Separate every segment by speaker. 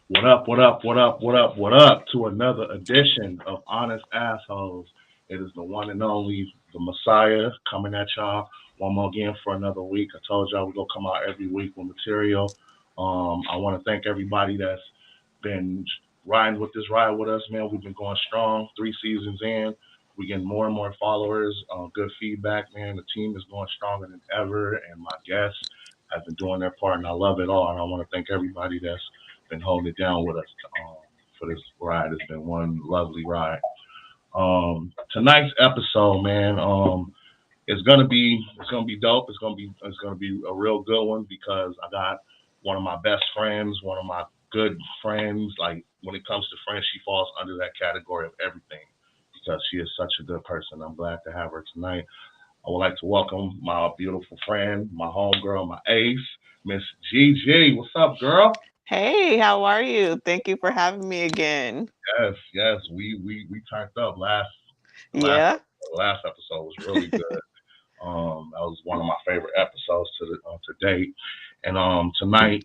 Speaker 1: What up, what up, what up, what up, what up to another edition of Honest Assholes. It is the one and only, the Messiah, coming at y'all one more again for another week. I told y'all we're going to come out every week with material. I want to thank everybody that's been riding with this ride with us, man. We've been going strong, 3 seasons in. We're getting more and more followers, good feedback, man. The team is going stronger than ever, and my guests have been doing their part, and I love it all. And I want to thank everybody that's been holding it down with us for this ride. It's been one lovely ride. Tonight's episode, man, it's gonna be dope. It's gonna be a real good one because I got one of my best friends, one of my good friends. Like when it comes to friends, she falls under that category of everything because she is such a good person. I'm glad to have her tonight. I would like to welcome my beautiful friend, my homegirl, my ace, Miss Gigi. What's up, girl?
Speaker 2: Hey, how are you? Thank you for having me again.
Speaker 1: Yes, yes, we turned up last
Speaker 2: Yeah.
Speaker 1: last episode was really good. That was one of my favorite episodes to date. And tonight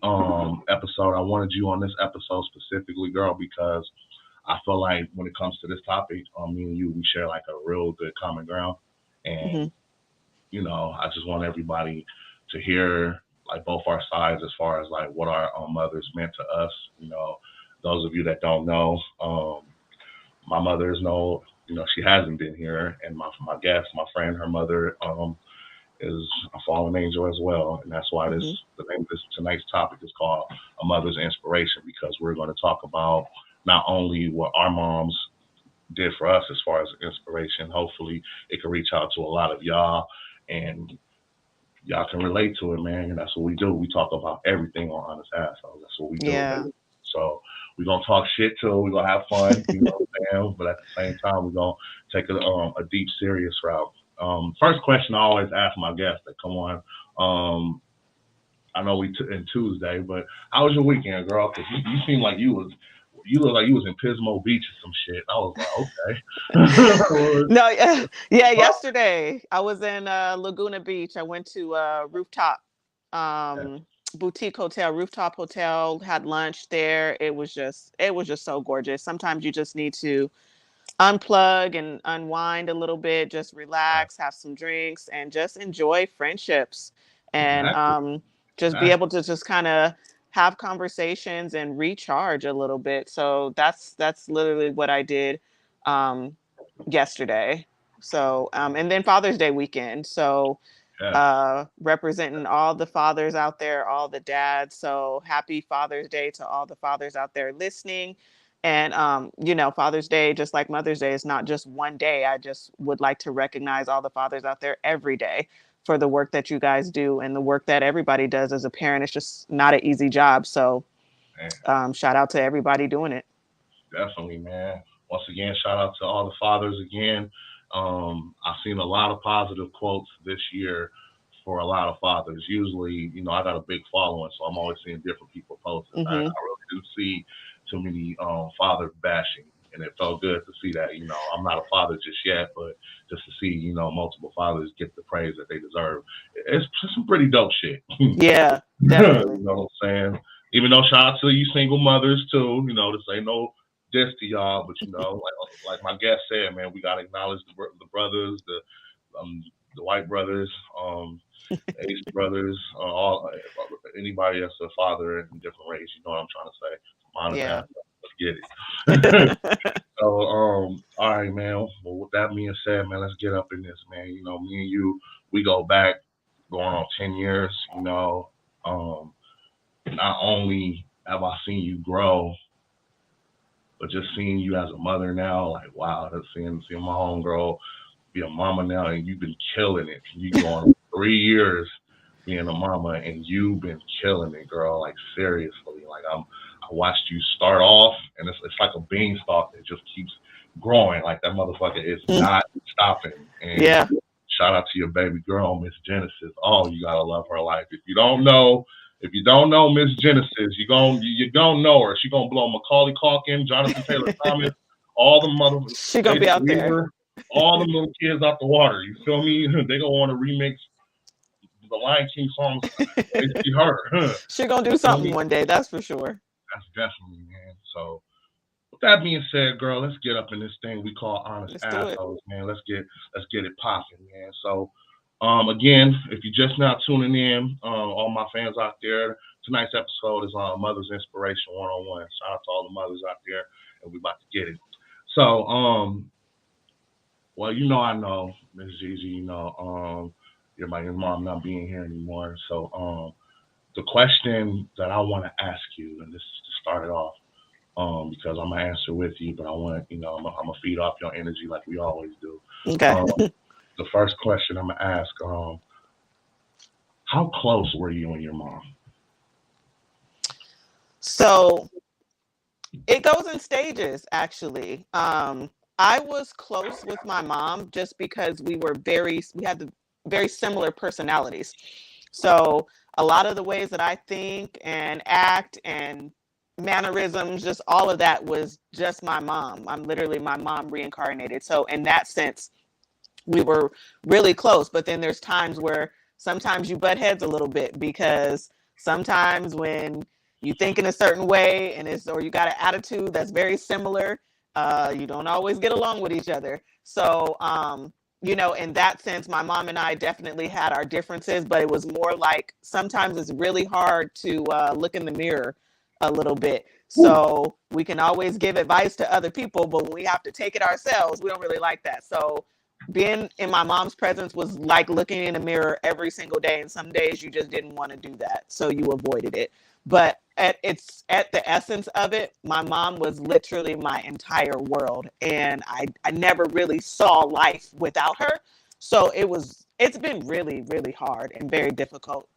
Speaker 1: episode, I wanted you on this episode specifically, girl, because I feel like when it comes to this topic, me and you, we share like a real good common ground,
Speaker 2: hmm
Speaker 1: and I just want everybody to hear like both our sides as far as like what our mothers meant to us. Those of you that don't know, my mother is she hasn't been here, and my guest, my friend, her mother is a fallen angel as well, and that's why
Speaker 2: hmm
Speaker 1: the name of this tonight's topic is called a mother's inspiration because we're going to talk about not only what our moms did for us as far as inspiration. Hopefully, it can reach out to a lot of y'all, and y'all can relate to it, man. And that's what we do. We talk about everything on Honest Assholes. That's what we do,
Speaker 2: Yeah.
Speaker 1: baby. So we're gonna talk shit too. We're gonna have fun, what I'm saying? But at the same time, we're gonna take a deep, serious route. First question I always ask my guests that come on. Um, I know in Tuesday, but how was your weekend, girl? Because you seem like you look like you was in Pismo Beach or some shit. I was like, okay.
Speaker 2: No, yeah, yeah, yesterday I was in Laguna Beach. I went to rooftop boutique hotel, rooftop hotel, had lunch there. It was just so gorgeous. Sometimes you just need to unplug and unwind a little bit, just relax, have some drinks, and just enjoy friendships and
Speaker 1: Exactly,
Speaker 2: just be
Speaker 1: exactly.
Speaker 2: able to just kind of have conversations and recharge a little bit. So that's literally what I did um, yesterday. So and then Father's Day weekend. So
Speaker 1: Yes.
Speaker 2: representing all the fathers out there, all the dads. So happy Father's Day to all the fathers out there listening. And Father's Day, just like Mother's Day, is not just one day. I just would like to recognize all the fathers out there every day for the work that you guys do and the work that everybody does as a parent. It's just not an easy job. So
Speaker 1: Man,
Speaker 2: shout out to everybody doing it.
Speaker 1: definitely, man. Once again, shout out to all the fathers again. I've seen a lot of positive quotes this year for a lot of fathers. Usually, I got a big following, so I'm always seeing different people post it. I
Speaker 2: hmm
Speaker 1: really do see too many father bashing, and it felt good to see that. I'm not a father just yet, but just to see, multiple fathers get the praise that they deserve. It's some pretty dope shit.
Speaker 2: Yeah,
Speaker 1: You
Speaker 2: definitely.
Speaker 1: know what I'm saying? Even though shout out to you single mothers too, this ain't no diss to y'all, but like my guest said, man, we gotta acknowledge the brothers, the white brothers, Ace brothers, all anybody that's a father in different race. You know what I'm trying to say? Honest
Speaker 2: Yeah.
Speaker 1: ass. Let's get it. So, all right, man. Well, with that being said, man, let's get up in this, man. Me and you, we go back going on 10 years. Um, not only have I seen you grow, but just seeing you as a mother now, like wow, that's seeing my homegirl be a mama now, and you've been killing it. You going 3 years being a mama, and you've been killing it, girl. Like seriously, like I watched you start off, and it's like a beanstalk that just keeps growing. Like that motherfucker is not stopping. And
Speaker 2: Yeah.
Speaker 1: shout out to your baby girl, Miss Genesis. Oh, you gotta love her life. If you don't know Miss Genesis, you gonna know her. She gonna blow Macaulay Culkin, Jonathan Taylor Thomas, all the mother
Speaker 2: She gonna be
Speaker 1: Jason
Speaker 2: out there.
Speaker 1: Weaver, all them little kids out the water. You feel me? They gonna want to remix the Lion King songs. They see her.
Speaker 2: She gonna do
Speaker 1: You feel
Speaker 2: something
Speaker 1: me?
Speaker 2: one day, that's for sure.
Speaker 1: That's definitely, man. So with that being said, girl, let's get up in this thing we call honest
Speaker 2: Let's do it.
Speaker 1: assholes, man. Let's get it popping, man. So again, if you're just now tuning in, all my fans out there, tonight's episode is on Mother's Inspiration 101. Shout out to all the mothers out there, and we about to get it. So well, I know, Miss Gigi, your mom not being here anymore. So the question that I want to ask you, and this is to start it off, because I'm gonna answer with you, but I want I'm gonna feed off your energy like we always do.
Speaker 2: Okay.
Speaker 1: Um, the first question I'm gonna ask, how close were you and your mom?
Speaker 2: So it goes in stages, actually. I was close with my mom just because we had the very similar personalities. So a lot of the ways that I think and act and mannerisms, just all of that was just my mom. I'm literally my mom reincarnated. So in that sense, we were really close. But then there's times where sometimes you butt heads a little bit, because sometimes when you think in a certain way or you got an attitude that's very similar, you don't always get along with each other. So in that sense, my mom and I definitely had our differences, but it was more like sometimes it's really hard to look in the mirror a little bit. So we can always give advice to other people, but when we have to take it ourselves, we don't really like that. So being in my mom's presence was like looking in a mirror every single day. And some days you just didn't want to do that, so you avoided it. But at the essence of it, my mom was literally my entire world. And I never really saw life without her. So it's been really, really hard and very difficult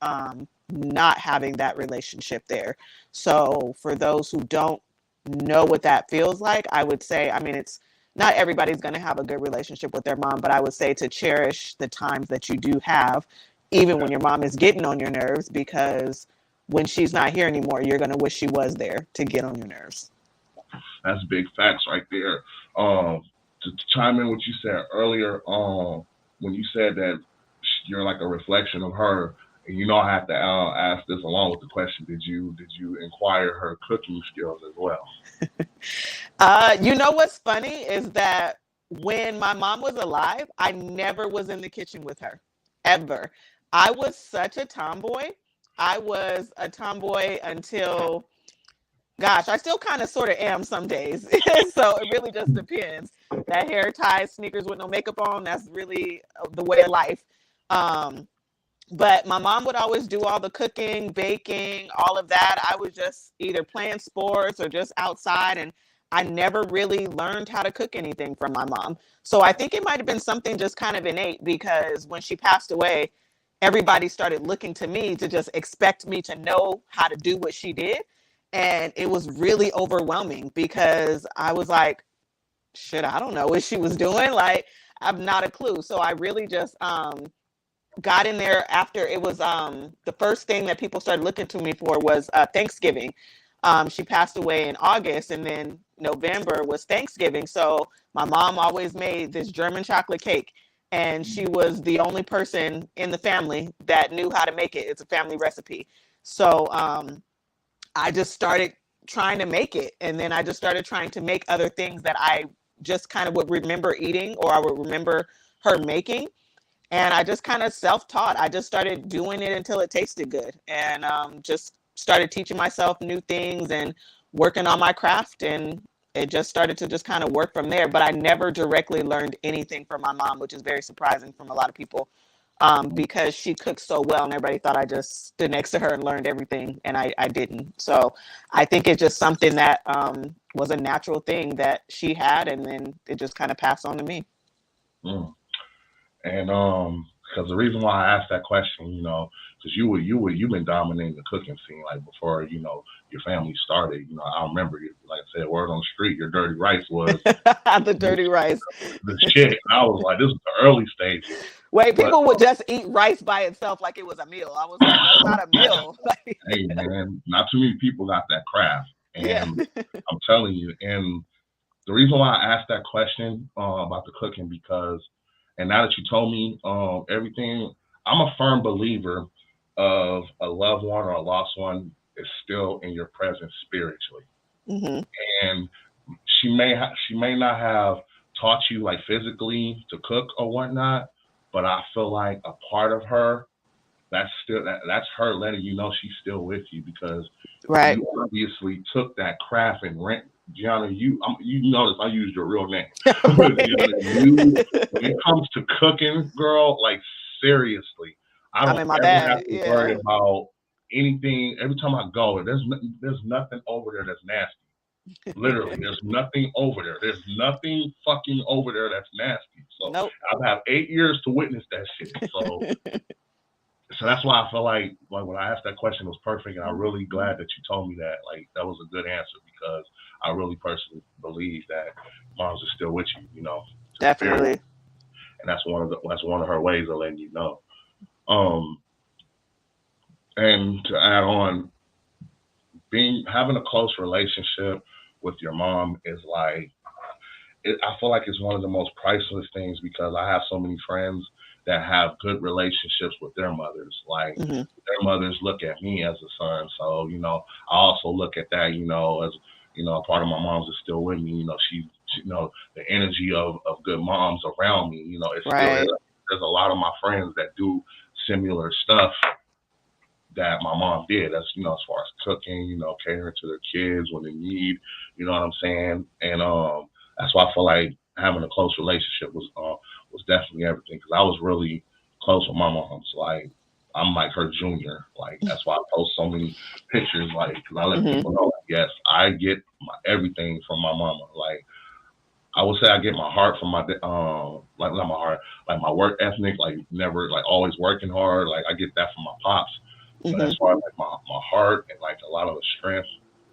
Speaker 2: not having that relationship there. So for those who don't know what that feels like, I would say, I mean, it's not everybody's going to have a good relationship with their mom, but I would say to cherish the times that you do have, even when your mom is getting on your nerves, because when she's not here anymore, you're going to wish she was there to get on your nerves.
Speaker 1: That's big facts right there. To chime in what you said earlier, when you said that you're like a reflection of her, and I have to ask this along with the question: did you inquire her cooking skills as well?
Speaker 2: What's funny is that when my mom was alive, I never was in the kitchen with her, ever. I was such a tomboy. I was a tomboy until, gosh, I still kind of sort of am some days. So it really just depends. That hair ties, sneakers with no makeup on, that's really the way of life. Um, but my mom would always do all the cooking, baking, all of that. I was just either playing sports or just outside. And I never really learned how to cook anything from my mom. So I think it might have been something just kind of innate, because when she passed away, everybody started looking to me to just expect me to know how to do what she did. And it was really overwhelming, because I was like, shit, I don't know what she was doing. Like, I've not a clue. So I really just got in there after it was the first thing that people started looking to me for was Thanksgiving. She passed away in August, and then November was Thanksgiving. So my mom always made this German chocolate cake, and she was the only person in the family that knew how to make it. It's a family recipe. So I just started trying to make it, and then I just started trying to make other things that I just kind of would remember eating, or I would remember her making. And I just kind of self-taught. I just started doing it until it tasted good, and just started teaching myself new things and working on my craft. And it just started to just kind of work from there. But I never directly learned anything from my mom, which is very surprising from a lot of people, because she cooked so well, and everybody thought I just stood next to her and learned everything, and I didn't. So I think it's just something that was a natural thing that she had, and then it just kind of passed on to me.
Speaker 1: Mm. And because the reason why I asked that question, because you've been dominating the cooking scene like before, your family started. I remember, like I said, word on the street, your dirty rice was
Speaker 2: The dirty rice.
Speaker 1: the shit. I was like, this is the early stages.
Speaker 2: Wait,
Speaker 1: But
Speaker 2: people would just eat rice by itself like it was a meal. I was like, that's not a meal.
Speaker 1: hey, man, not too many people got that craft,
Speaker 2: Yeah.
Speaker 1: and I'm telling you. And the reason why I asked that question about the cooking, because, and now that you told me everything, I'm a firm believer of a loved one or a lost one is still in your presence spiritually.
Speaker 2: Hmm.
Speaker 1: And she may not have taught you like physically to cook or whatnot, but I feel like a part of her, that's her letting you know she's still with you, because
Speaker 2: Right.
Speaker 1: you obviously took that craft and rent. Gianna, you notice I used your real name.
Speaker 2: Right.
Speaker 1: Gianna, you, when it comes to cooking, girl, like seriously, I
Speaker 2: I'm
Speaker 1: don't
Speaker 2: in my
Speaker 1: ever have
Speaker 2: bag.
Speaker 1: to worry
Speaker 2: Yeah.
Speaker 1: about anything. Every time I go, there's nothing over there that's nasty. Literally, there's nothing over there. There's nothing fucking over there that's nasty. So
Speaker 2: Nope.
Speaker 1: I've had 8 years to witness that shit. So that's why I feel like when I asked that question, it was perfect, and I'm really glad that you told me that. Like that was a good answer, because I really personally believe that moms are still with you, to spirit,
Speaker 2: Definitely.
Speaker 1: and that's one of her ways of letting you know. Um, and to add on, being having a close relationship with your mom is like I feel like it's one of the most priceless things, because I have so many friends that have good relationships with their mothers. Like
Speaker 2: Hmm.
Speaker 1: their mothers look at me as a son, so I also look at that, as a part of my mom's is still with me. The energy of good moms around me. It's still
Speaker 2: Right.
Speaker 1: there's a lot of my friends that do similar stuff that my mom did. That's as far as cooking, catering to their kids when they need. You know what I'm saying? And that's why I feel like having a close relationship was definitely everything, because I was really close with my mom's. Like I'm like her junior. Like that's why I post so many pictures. Like because I let
Speaker 2: Hmm.
Speaker 1: people know, like, yes, I get everything from my mama. Like I would say I get my heart from like not my heart, like my work ethic, like never like always working hard. Like I get that from my pops. But as
Speaker 2: Hmm.
Speaker 1: far as like my heart and like a lot of the strength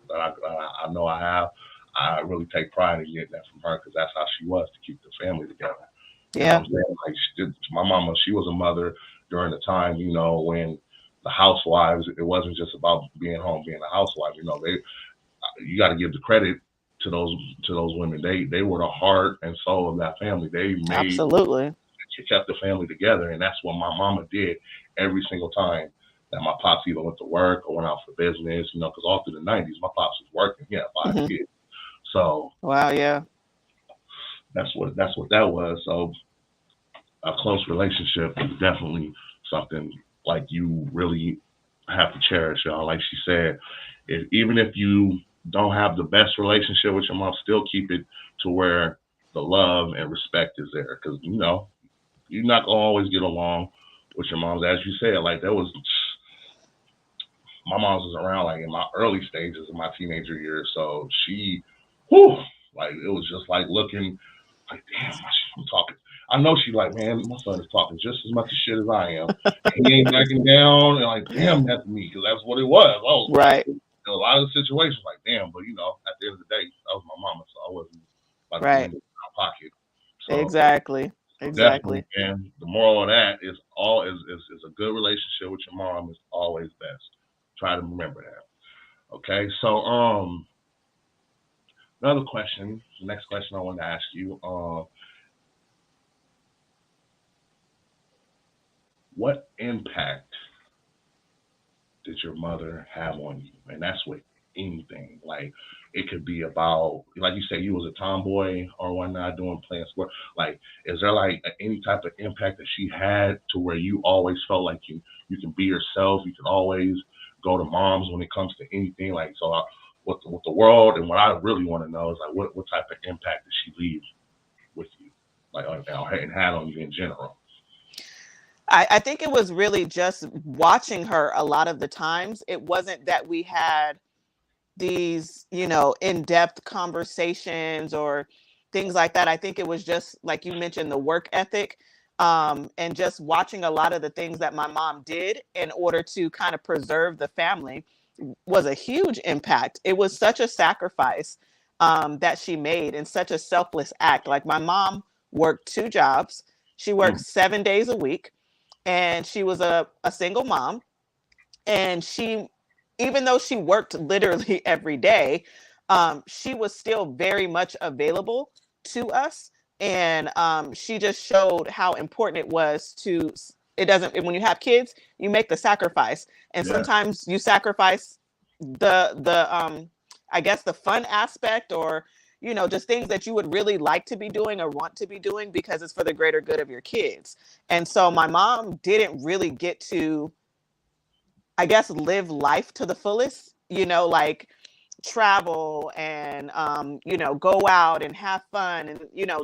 Speaker 1: that I know I have, I really take pride in getting that from her, because that's how she was to keep the family together. You know
Speaker 2: Yeah.
Speaker 1: what I'm saying? Like my mama, she was a mother during the time, when the housewives, it wasn't just about being home, being a housewife. You got to give the credit to those women. They were the heart and soul of that family.
Speaker 2: Absolutely.
Speaker 1: She kept the family together, and that's what my mama did every single time that my pops either went to work or went out for business. Because all through the '90s, my pops was working. He had five
Speaker 2: Hmm.
Speaker 1: kids, so
Speaker 2: Wow. Yeah.
Speaker 1: that's what that was. So a close relationship is definitely something like you really have to cherish, y'all. Like she said, even if you don't have the best relationship with your mom, still keep it to where the love and respect is there, because you're not gonna always get along with your moms, as you said. Like there was my mom was around like in my early stages of my teenager years, so whew, like it was just like looking like, damn, I'm talking. I know she like, man, my son is talking just as much shit as I am. And he ain't backing down, and like, damn, that's me, because that's what it was. I was like,
Speaker 2: Right.
Speaker 1: in a lot of situations, like, damn, but at the end of the day, that was my mama, so I wasn't about to be
Speaker 2: Right.
Speaker 1: in my pocket. So
Speaker 2: Exactly.
Speaker 1: definitely,
Speaker 2: Exactly.
Speaker 1: man. The moral of that is all is a good relationship with your mom is always best. Try to remember that. Okay, so another question. The next question I want to ask you. What impact did your mother have on you? And that's with anything. Like it could be about, like you said, you was a tomboy or whatnot, doing playing sport. Like, is there like any type of impact that she had to where you always felt like you can be yourself? You can always go to moms when it comes to anything. Like, so with the world, and what I really want to know is like what type of impact did she leave with you, like and had on you in general?
Speaker 2: I think it was really just watching her a lot of the times. It wasn't that we had these, in-depth conversations or things like that. I think it was just like you mentioned, the work ethic, and just watching a lot of the things that my mom did in order to kind of preserve the family was a huge impact. It was such a sacrifice that she made, and such a selfless act. Like my mom worked two jobs. She worked
Speaker 1: Mm,
Speaker 2: 7 days a week, and she was a single mom. And she, even though she worked literally every day, she was still very much available to us. And she just showed how important it was to, it doesn't, when you have kids, you make the sacrifice. And
Speaker 1: yes.
Speaker 2: sometimes you sacrifice the I guess the fun aspect, or just things that you would really like to be doing or want to be doing because it's for the greater good of your kids. And so my mom didn't really get to, I guess, live life to the fullest, like travel and go out and have fun and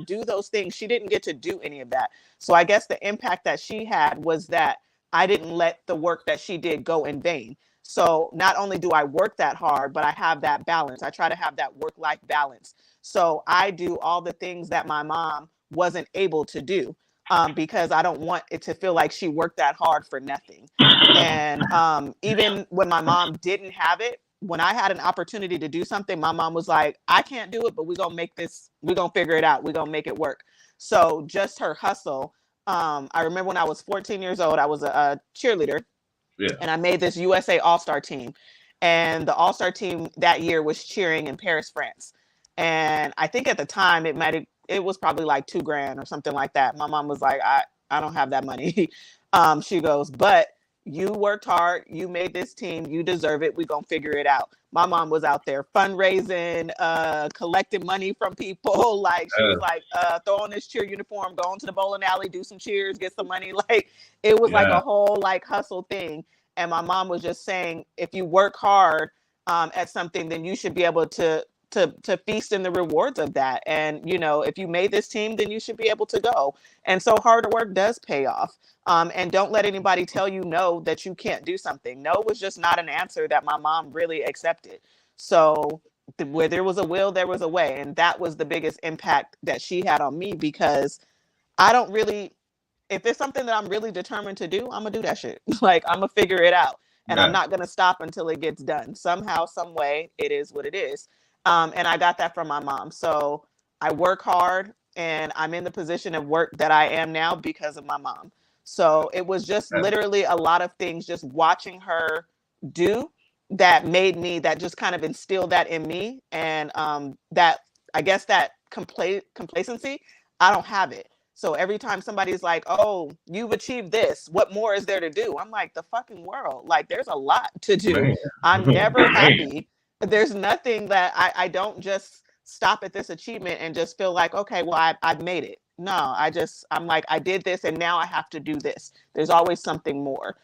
Speaker 2: do those things. She didn't get to do any of that. So I guess the impact that she had was that I didn't let the work that she did go in vain. So not only do I work that hard, but I have that balance. I try to have that work life balance. So I do all the things that my mom wasn't able to do, because I don't want it to feel like she worked that hard for nothing. And even when my mom didn't have it, when I had an opportunity to do something, my mom was like, I can't do it, but we're going to make this, we're going to figure it out. We're going to make it work. So just her hustle. I remember when I was 14 years old, I was a cheerleader.
Speaker 1: Yeah.
Speaker 2: And I made this USA All-Star team. And the All-Star team that year was cheering in Paris, France. And I think at the time it was probably like $2,000 or something like that. My mom was like, I don't have that money. She goes, but you worked hard, you made this team, you deserve it, we're gonna figure it out. My mom was out there fundraising, collecting money from people. Like she was like, throw on this cheer uniform, go into the bowling alley, do some cheers, get some money. Like it was like a whole like hustle thing. And my mom was just saying, if you work hard at something, then you should be able to feast in the rewards of that. And if you made this team, then you should be able to go. And so hard work does pay off. And don't let anybody tell you no, that you can't do something. No was just not an answer that my mom really accepted. So where there was a will, there was a way. And that was the biggest impact that she had on me, because I don't really, if it's something that I'm really determined to do, I'm gonna do that shit. Like I'm gonna figure it out. And I'm not gonna stop until it gets done. Somehow, some way, it is what it is. And I got that from my mom. So I work hard, and I'm in the position of work that I am now because of my mom. So it was just literally a lot of things, just watching her do, that just kind of instilled that in me. And that, I guess, that complacency, I don't have it. So every time somebody's like, oh, you've achieved this, what more is there to do? I'm like, the fucking world. Like, there's a lot to do.
Speaker 1: Man.
Speaker 2: I'm never happy. There's nothing that I don't just stop at this achievement and just feel like, okay, well, I've made it. No, I'm like, I did this and now I have to do this. There's always something more.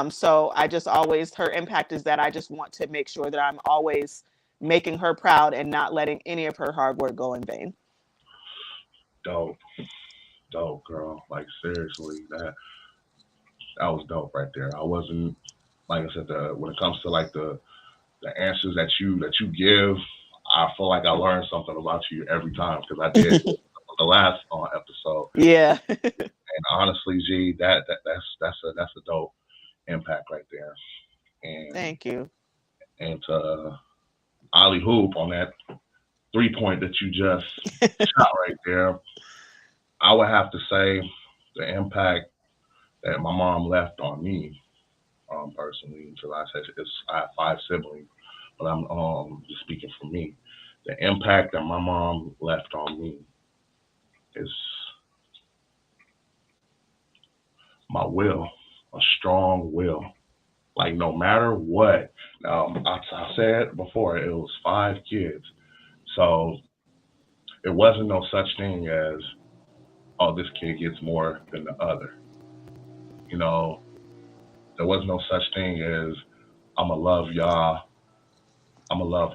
Speaker 2: So I just always, her impact is that I just want to make sure that I'm always making her proud and not letting any of her hard work go in vain.
Speaker 1: Dope. Dope, girl. Like seriously, that was dope right there. I wasn't, like I said, when it comes to like the answers that you give, I feel like I learned something about you every time, because I did the last episode.
Speaker 2: Yeah.
Speaker 1: And honestly, G, that's a dope impact right there. And
Speaker 2: thank you.
Speaker 1: And to Ollie Hoop on that 3-point that you just shot right there, I would have to say the impact that my mom left on me, personally. Until I said I have 5 siblings, but I'm just speaking for me. The impact that my mom left on me is my will, a strong will. Like no matter what. I said before, it was 5 kids, so it wasn't no such thing as, oh, this kid gets more than the other. There was no such thing as, I'ma love y'all. I'ma love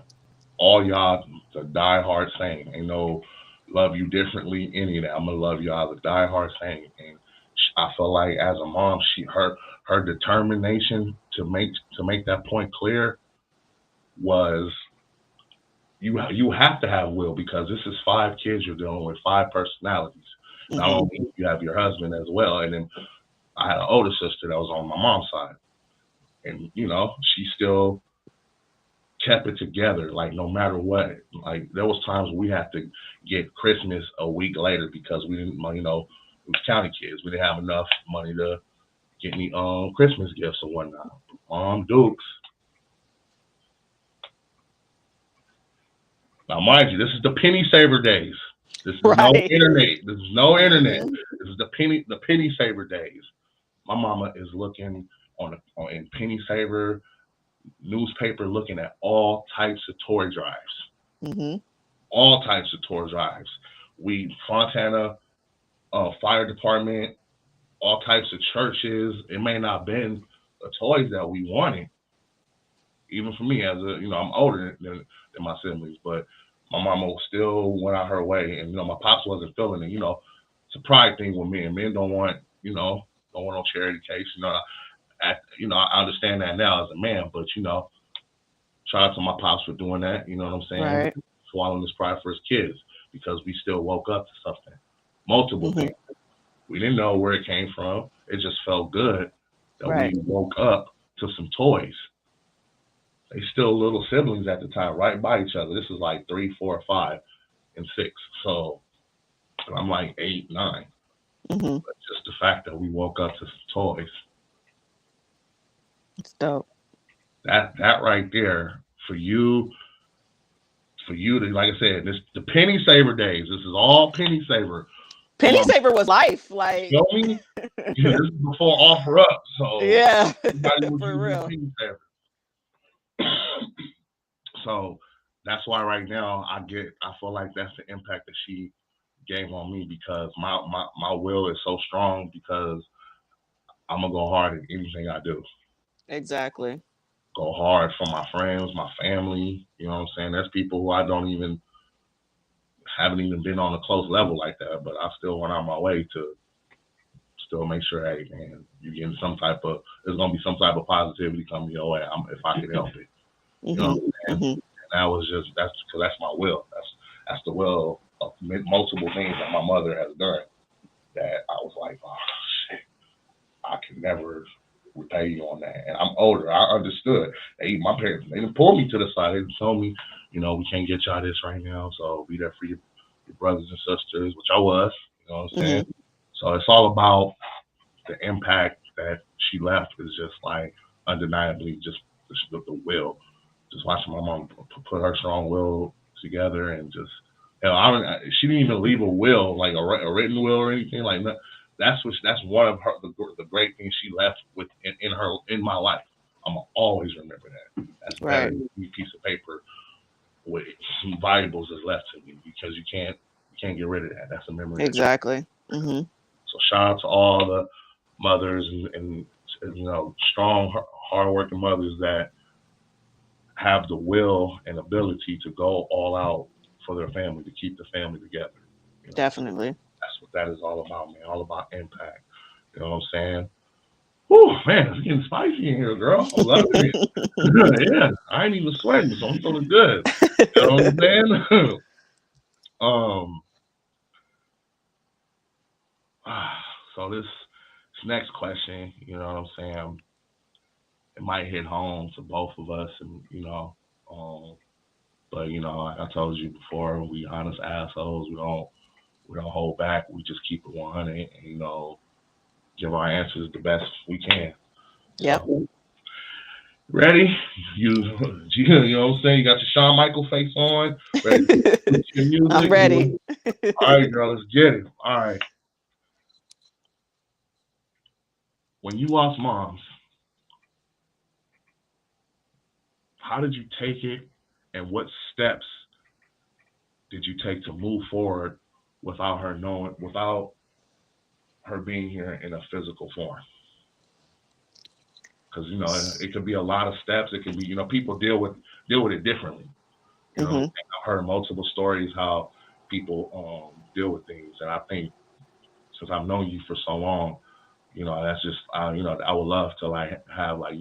Speaker 1: all y'all the diehard same. Ain't no love you differently, any of that. I'm gonna love y'all the diehard same. And I feel like as a mom, her determination to make that point clear was, you have to have will, because this is 5 kids you're dealing with, 5 personalities. Mm-hmm. Not only you have your husband as well, and then I had an older sister that was on my mom's side, and she still kept it together, like no matter what. Like there was times we had to get Christmas a week later because we didn't, we was county kids. We didn't have enough money to get any Christmas gifts or whatnot. Dukes. Now, mind you, this is the penny saver days. This is no internet. This is no internet. This is the penny saver days. My mama is looking in penny saver newspaper looking at all types of toy drives.
Speaker 2: Mm-hmm.
Speaker 1: All types of toy drives. We Fontana fire department, all types of churches. It may not have been the toys that we wanted, even for me as a I'm older than my siblings, but my mama still went out her way, and my pops wasn't feeling it. It's a pride thing with men. Men don't want don't want no charity case. I understand that now as a man, but shout out to my pops for doing that. You know what I'm saying?
Speaker 2: Right.
Speaker 1: Swallowing his pride for his kids because we still woke up to something, multiple
Speaker 2: Mm-hmm.
Speaker 1: things. We didn't know where it came from. It just felt good that
Speaker 2: Right.
Speaker 1: we woke up to some toys. They still little siblings at the time, right by each other. This is like 3, 4, 5, and 6. So I'm like 8, 9.
Speaker 2: Mm-hmm.
Speaker 1: But just the fact that we woke up to some toys,
Speaker 2: It's dope.
Speaker 1: that right there for you to, like I said, this the penny saver days. This is all penny saver.
Speaker 2: Penny
Speaker 1: Mom,
Speaker 2: saver was life. Like,
Speaker 1: show me. This is before offer up. So
Speaker 2: yeah,
Speaker 1: everybody was
Speaker 2: for
Speaker 1: using
Speaker 2: real.
Speaker 1: penny saver. So that's why right now I feel like that's the impact that she gave on me because my will is so strong because I'm gonna go hard in anything I do.
Speaker 2: Exactly.
Speaker 1: Go hard for my friends, my family. You know what I'm saying? There's people who I don't even haven't even been on a close level like that, but I still went out my way to still make sure, hey man, you getting some type of there's gonna be some type of positivity coming your way. If I can help it. You know
Speaker 2: Mm-hmm.
Speaker 1: what I'm saying?
Speaker 2: Mm-hmm.
Speaker 1: And that was just that's because that's my will. That's the will of multiple things that my mother has done that I was like, oh shit, I can never repay you on that. And I'm older. I understood. My parents, they didn't pull me to the side. They told me, we can't get y'all this right now. So be there for your brothers and sisters, which I was. You know what I'm saying?
Speaker 2: Mm-hmm.
Speaker 1: So it's all about the impact that she left is just like undeniably just the will. Just watching my mom put her strong will together and just she didn't even leave a will like a written will or anything like that. That's one of the great things she left with in my life. I'm gonna always remember that. That's better
Speaker 2: Right.
Speaker 1: than a piece of paper with some valuables is left to me because you can't get rid of that. That's a memory that you.
Speaker 2: Exactly. Mm-hmm.
Speaker 1: So shout out to all the mothers and strong, hardworking mothers that have the will and ability to go all out for their family to keep the family together.
Speaker 2: Definitely.
Speaker 1: That's what that is all about, man. All about impact. You know what I'm saying? Whew, man, it's getting spicy in here, girl. I'm loving it. Yeah, I ain't even sweating, so I'm feeling good. You know what I'm saying? um, so this next question, you know what I'm saying? It might hit home to both of us, and um, but like I told you before, we honest assholes. We don't hold back. We just keep it 100, and give our answers the best we can.
Speaker 2: Yep.
Speaker 1: So ready? You you know what I'm saying? You got your Shawn Michael face on. Ready to put your
Speaker 2: I'm
Speaker 1: music.
Speaker 2: ready.
Speaker 1: All right, girl, let's get it. All right. When you lost moms, how did you take it, and what steps did you take to move forward without her being here in a physical form? Because it could be a lot of steps. It could be people deal with it differently.
Speaker 2: Mm-hmm.
Speaker 1: I've heard multiple stories how people deal with things, and I think since I've known you for so long, that's just I would love to like have like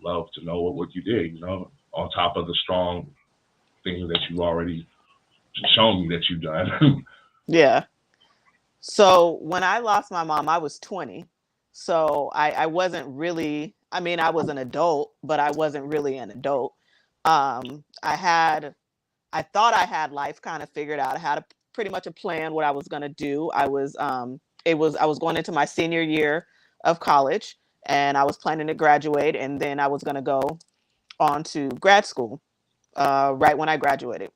Speaker 1: love to know what you did, on top of the strong things that you already shown me that you've done.
Speaker 2: Yeah. So when I lost my mom, I was 20. So I wasn't really, I mean, I was an adult, but I wasn't really an adult. I thought I had life kind of figured out. I had pretty much a plan what I was going to do. I was going into my senior year of college and I was planning to graduate and then I was going to go on to grad school right when I graduated.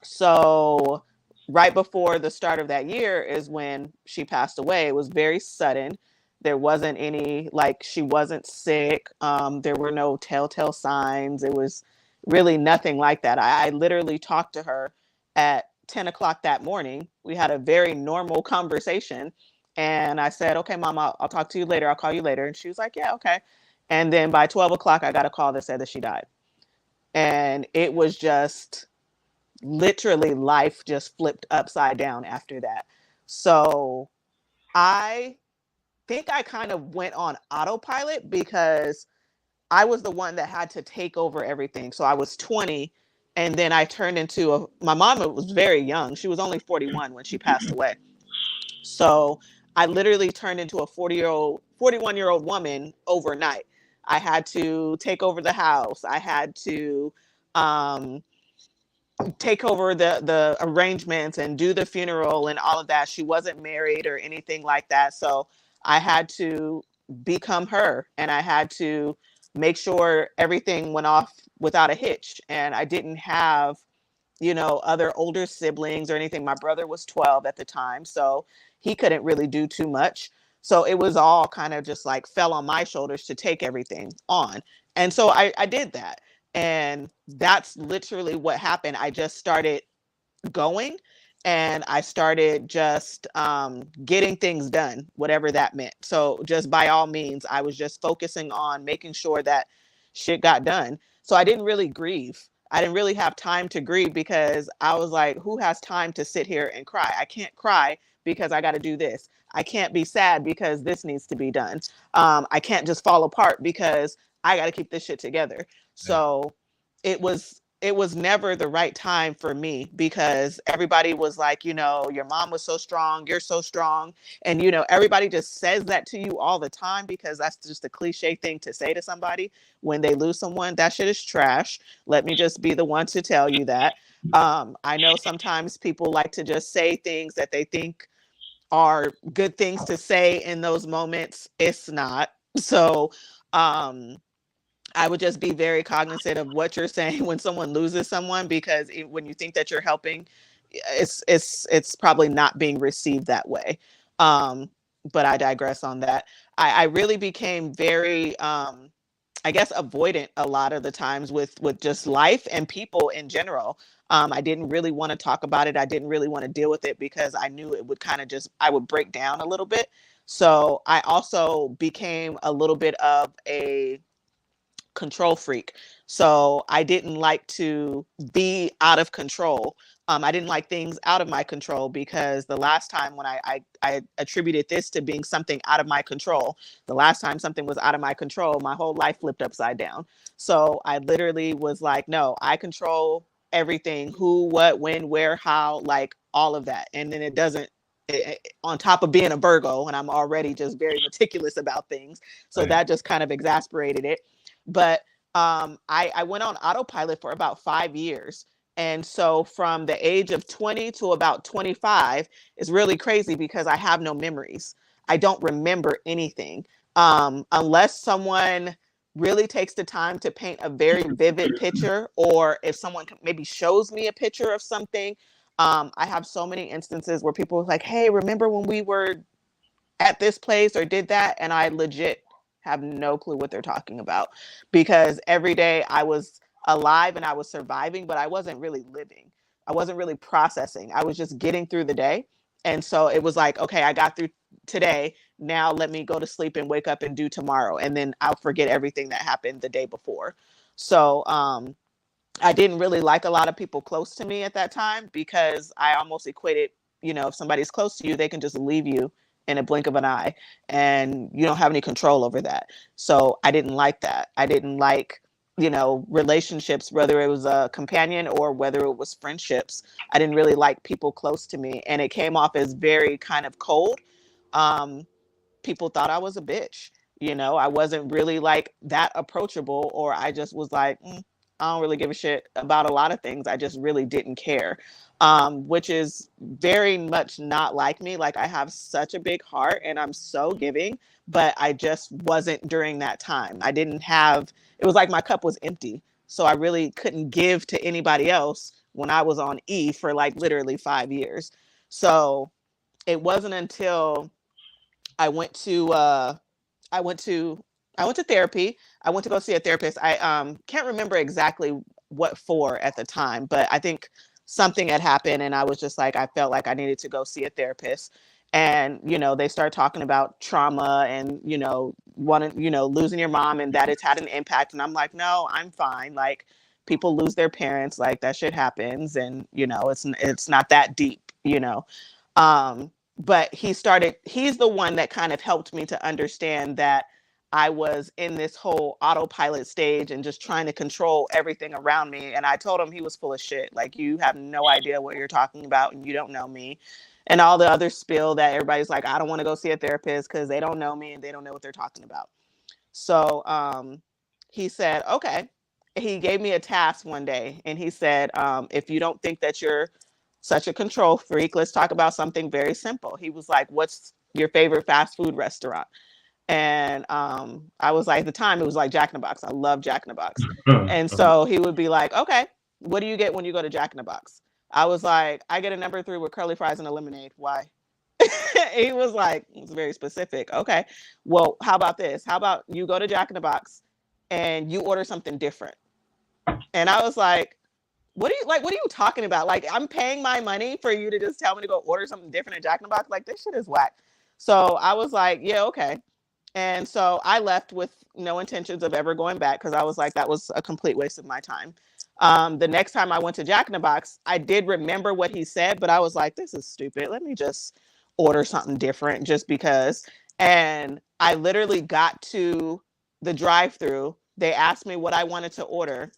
Speaker 2: So right before the start of that year is when she passed away. It was very sudden. There wasn't any, like, she wasn't sick. There were no telltale signs. It was really nothing like that. I literally talked to her at 10 o'clock that morning. We had a very normal conversation. And I said, okay, mom, I'll talk to you later. I'll call you later. And she was like, yeah, okay. And then by 12 o'clock, I got a call that said that she died. And it was just literally life just flipped upside down after that. So I think I kind of went on autopilot because I was the one that had to take over everything. So I was 20 and then I turned into my mom was very young. She was only 41 when she passed away. So I literally turned into a 41-year-old woman overnight. I had to take over the house. I had to um, take over the arrangements and do the funeral and all of that. She wasn't married or anything like that. So I had to become her, and I had to make sure everything went off without a hitch. And I didn't have, other older siblings or anything. My brother was 12 at the time, so he couldn't really do too much. So it was all kind of just like fell on my shoulders to take everything on. And so I did that. And that's literally what happened. I just started going, and I started just getting things done, whatever that meant. So just by all means, I was just focusing on making sure that shit got done. So I didn't really grieve. I didn't really have time to grieve because I was like, who has time to sit here and cry? I can't cry because I got to do this. I can't be sad because this needs to be done. I can't just fall apart because I got to keep this shit together.
Speaker 1: Yeah.
Speaker 2: So it was never the right time for me because everybody was like, your mom was so strong, you're so strong. And, everybody just says that to you all the time because that's just a cliche thing to say to somebody when they lose someone. That shit is trash. Let me just be the one to tell you that. I know sometimes people like to just say things that they think are good things to say in those moments. It's not. So, I would just be very cognizant of what you're saying when someone loses someone, because when you think that you're helping, it's probably not being received that way. Um, but I digress on that. I really became very, I guess, avoidant a lot of the times with just life and people in general. I didn't really want to talk about it. I didn't really want to deal with it because I knew it would kind of I would break down a little bit. So I also became a little bit of a control freak. So I didn't like to be out of control. I didn't like things out of my control because the last time when I attributed this to being something out of my control, the last time something was out of my control, my whole life flipped upside down. So I literally was like, no, I control everything: who, what, when, where, how, like all of that. And then it doesn't, on top of being a Virgo, and I'm already just very meticulous about things. So
Speaker 1: Right.
Speaker 2: that just kind of exasperated it. But I went on autopilot for about 5 years. And so from the age of 20 to about 25 is really crazy because I have no memories. I don't remember anything. Unless someone really takes the time to paint a very vivid picture, or if someone maybe shows me a picture of something. I have so many instances where people are like, hey, remember when we were at this place or did that? And I legit have no clue what they're talking about because every day I was alive and I was surviving, but I wasn't really living. I wasn't really processing. I was just getting through the day. And so it was like, okay, I got through today. Now let me go to sleep and wake up and do tomorrow. And then I'll forget everything that happened the day before. So I didn't really like a lot of people close to me at that time because I almost equated, if somebody's close to you, they can just leave you in a blink of an eye and you don't have any control over that. So I didn't like that. I didn't like, relationships, whether it was a companion or whether it was friendships. I didn't really like people close to me. And it came off as very kind of cold. Um, People thought I was a bitch. I wasn't really like that approachable, or I just was like, I don't really give a shit about a lot of things. I just really didn't care, which is very much not like me. Like I have such a big heart and I'm so giving, but I just wasn't during that time. I didn't have, it was like my cup was empty. So I really couldn't give to anybody else when I was on E for like literally 5 years. So it wasn't until I went to I went to I went to therapy. I went to go see a therapist. I can't remember exactly what for at the time, but I think something had happened and I was just like I felt like I needed to go see a therapist. And they start talking about trauma and wanting losing your mom and that it's had an impact, and I'm like, no, I'm fine. Like, people lose their parents, like that shit happens, and it's not that deep. um but he's the one that kind of helped me to understand that I was in this whole autopilot stage and just trying to control everything around me. And I told him he was full of shit. Like, you have no idea what you're talking about and you don't know me. And all the other spill that everybody's like, I don't want to go see a therapist because they don't know me and they don't know what they're talking about. So he said, okay. He gave me a task one day and he said, if you don't think that you're such a control freak, let's talk about something very simple. He was like, what's your favorite fast food restaurant? And I was like, at the time, it was like Jack in the Box. I love Jack in the Box. And so he would be like, okay, what do you get when you go to Jack in the Box? I was like, I get a number 3 with curly fries and a lemonade. Why? He was like, it's very specific. Okay, well, how about this? How about you go to Jack in the Box and you order something different? And I was like, what are you like? What are you talking about? Like, I'm paying my money for you to just tell me to go order something different at Jack in the Box? Like, this shit is whack. So I was like, yeah, okay. And so I left with no intentions of ever going back because I was like, that was a complete waste of my time. The next time I went to Jack in the Box, I did remember what he said, but I was like, this is stupid. Let me just order something different just because. And I literally got to the drive-through. They asked me what I wanted to order.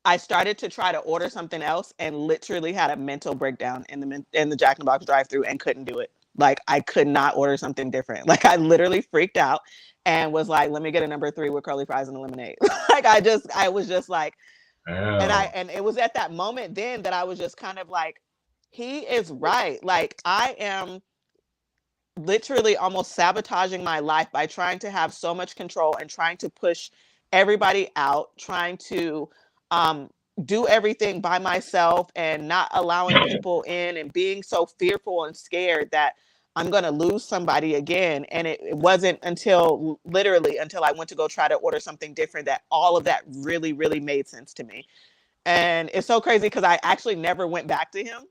Speaker 2: I started to try to order something else and literally had a mental breakdown in the Jack in the Box drive-through and couldn't do it. Like, I could not order something different. Like, I literally freaked out and was like, let me get a number 3 with curly fries and a lemonade. Like, I was just like, and it was at that moment then that I was just kind of like, he is right. Like, I am literally almost sabotaging my life by trying to have so much control and trying to push everybody out, trying to um, do everything by myself and not allowing people in, and being so fearful and scared that I'm going to lose somebody again. And it wasn't until literally until I went to go try to order something different that all of that really, really made sense to me. And it's so crazy because I actually never went back to him,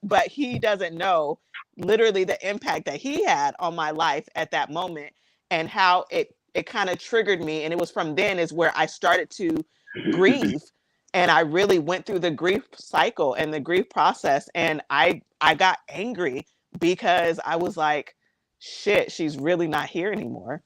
Speaker 2: but he doesn't know literally the impact that he had on my life at that moment and how it kind of triggered me. And it was from then is where I started to grieve. And I really went through the grief cycle and the grief process. And I got angry because I was like, shit, she's really not here anymore.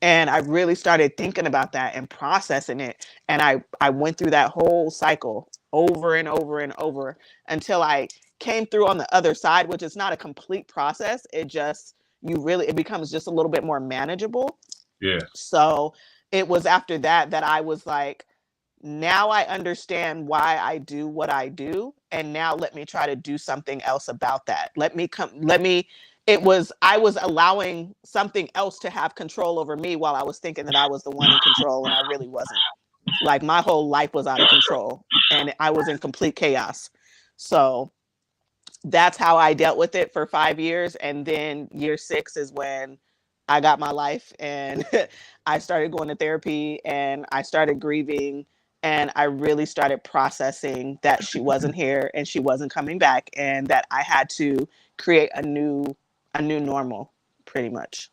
Speaker 2: And I really started thinking about that and processing it. And I went through that whole cycle over and over and over until I came through on the other side, which is not a complete process. It becomes just a little bit more manageable.
Speaker 1: Yeah.
Speaker 2: So it was after that that I was like, now I understand why I do what I do. And now let me try to do something else about that. I was allowing something else to have control over me while I was thinking that I was the one in control, and I really wasn't. Like, my whole life was out of control and I was in complete chaos. So that's how I dealt with it for 5 years. And then year 6 is when I got my life and I started going to therapy and I started grieving and I really started processing that she wasn't here and she wasn't coming back and that I had to create a new normal, pretty much.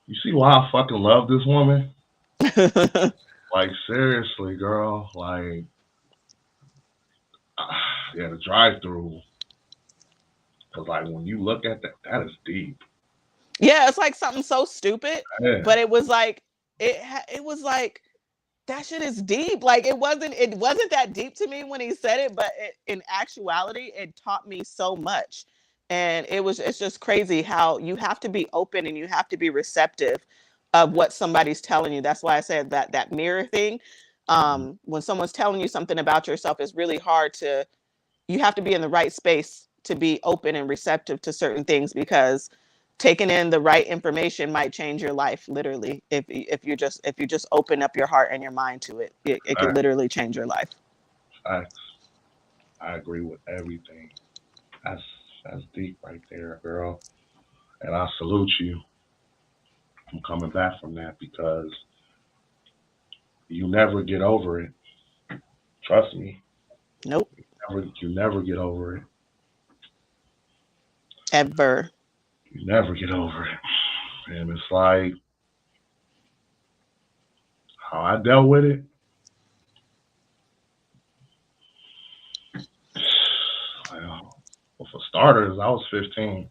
Speaker 1: You see why I fucking love this woman? Like, seriously, girl. Like, yeah, the drive-through. Because, like, when you look at that, that is deep.
Speaker 2: Yeah, it's like something so stupid,
Speaker 1: Yeah.
Speaker 2: but it was like it was like that shit is deep. Like, it wasn't that deep to me when he said it, but in actuality, it taught me so much. And it's just crazy how you have to be open and you have to be receptive of what somebody's telling you. That's why I said that mirror thing. When someone's telling you something about yourself, it's really hard to you have to be in the right space to be open and receptive to certain things because taking in the right information might change your life literally if you just open up your heart and your mind to it could
Speaker 1: Facts.
Speaker 2: literally change your life.
Speaker 1: Facts. I agree with everything. That's That's deep right there, girl. And I salute you. I'm coming back from that because you never get over it. Trust me.
Speaker 2: Nope.
Speaker 1: You never get over it.
Speaker 2: Ever.
Speaker 1: You never get over it. And it's like how I dealt with it. Well, for starters, I was 15.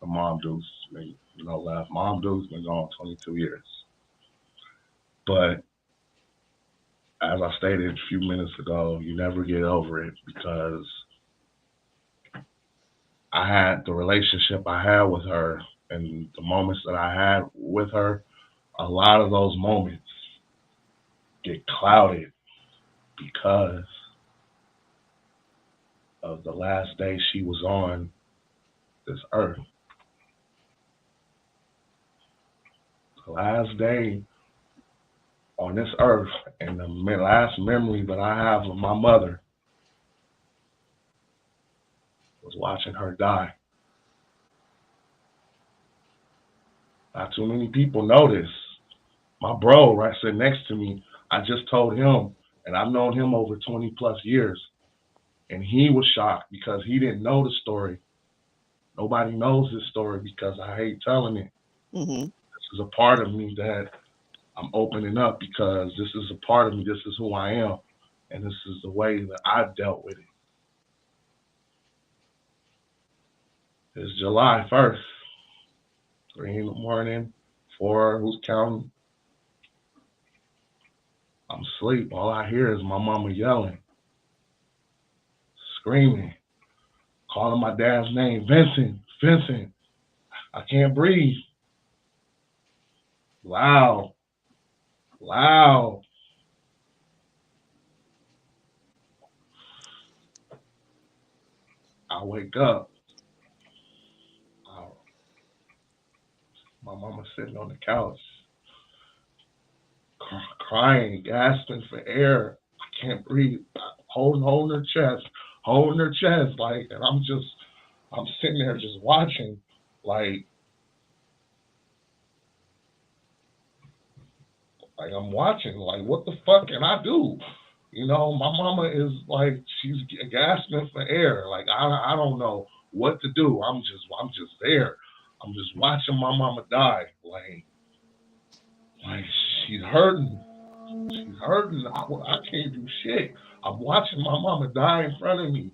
Speaker 1: The mom dudes, left. Mom dudes been gone 22 years. But as I stated a few minutes ago, you never get over it because I had the relationship I had with her and the moments that I had with her. A lot of those moments get clouded because of the last day she was on this earth. The last day on this earth and the last memory that I have of my mother was watching her die. Not too many people know this. My bro right sitting next to me, I just told him, and I've known him over 20 plus years, and he was shocked because he didn't know the story. Nobody knows this story because I hate telling it.
Speaker 2: Mm-hmm.
Speaker 1: This is a part of me that I'm opening up because this is a part of me. This is who I am, and this is the way that I've dealt with it. It's July 1st, 3 in the morning, 4, who's counting? I'm asleep. All I hear is my mama yelling, screaming, calling my dad's name, Vincent, Vincent. I can't breathe. Loud, loud. I wake up. Uh, my mama sitting on the couch, crying, gasping for air. I can't breathe. Holding her chest, holding her chest, like, and I'm sitting there just watching, like I'm watching, like, what the fuck can I do? My mama is like, she's gasping for air. Like, I don't know what to do. I'm just there. I'm just watching my mama die. Like she's hurting. She's hurting. I can't do shit. I'm watching my mama die in front of me.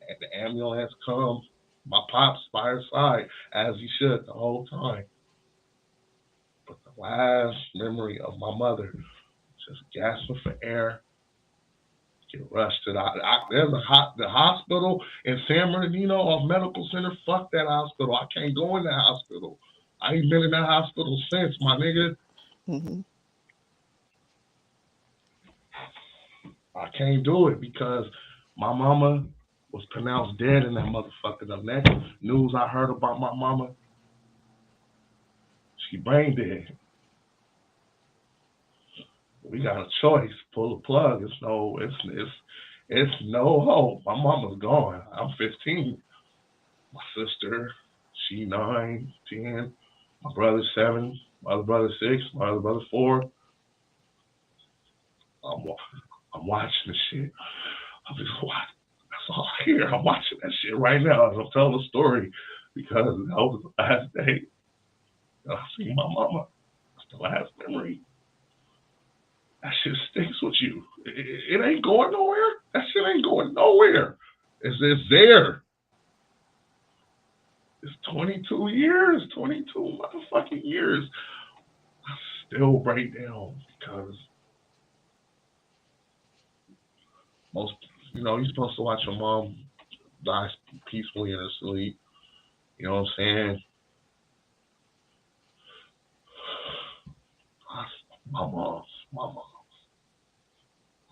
Speaker 1: And the ambulance comes. My pop's by her side, as he should the whole time. But the last memory of my mother, just gasping for air, get rushed to there's the hospital in San Bernardino off Medical Center. Fuck that hospital. I can't go in that hospital. I ain't been in that hospital since, my nigga.
Speaker 2: Mm-hmm.
Speaker 1: I can't do it because my mama was pronounced dead in that motherfucker. The next news I heard about my mama, she brain dead. We got a choice. Pull the plug. It's no hope. My mama's gone. I'm 15. My sister, she 9, 10. My brother 7. My other brother 6. My other brother 4. I'm, I'm watching the shit. I'm just watching. That's all I hear. I'm watching that shit right now as I'm telling the story because that was the last day that I seen my mama. That's the last memory. That shit sticks with you. It ain't going nowhere. That shit ain't going nowhere. It's there. It's 22 years, 22 motherfucking years. I still break down because most, you're supposed to watch your mom die peacefully in her sleep. You know what I'm saying? My mom.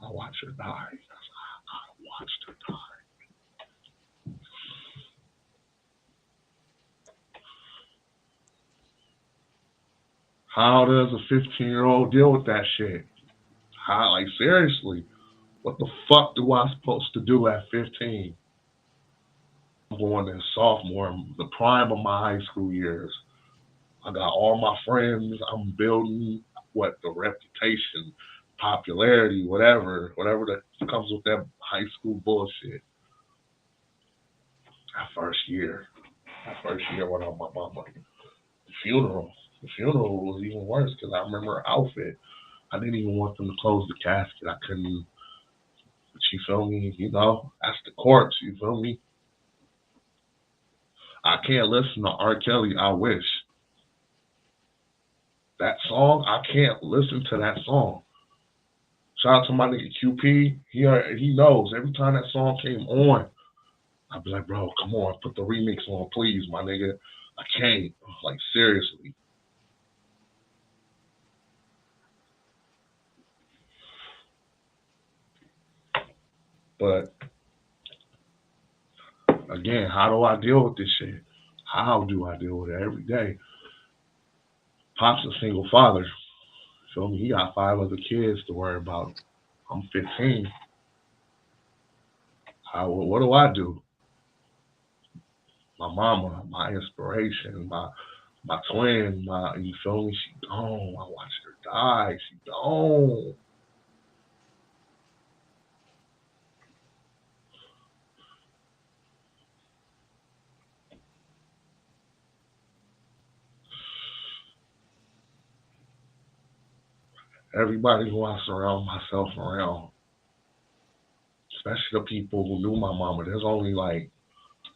Speaker 1: I watched her die. I watched her die. How does a 15-year-old deal with that shit? How, like, seriously, what the fuck do I supposed to do at 15? I'm going in sophomore, the prime of my high school years. I got all my friends. I'm building what the reputation, popularity, whatever that comes with that high school bullshit. That first year, without my mama, the funeral, the funeral was even worse because I remember her outfit. I didn't even want them to close the casket. I couldn't. But you feel me? That's the corpse. You feel me? I can't listen to R. Kelly. I wish that song. I can't listen to that song. Shout out to my nigga QP. He knows every time that song came on, I'd be like, bro, come on, put the remix on, please, my nigga. I can't. Like, seriously. But again, how do I deal with this shit? How do I deal with it every day? Pop's a single father. Feel me? He got 5 other kids to worry about. I'm 15. What do I do? My mama, my inspiration, my twin, you feel me? She gone. I watched her die. She gone. Everybody who I surround myself around, especially the people who knew my mama. There's only like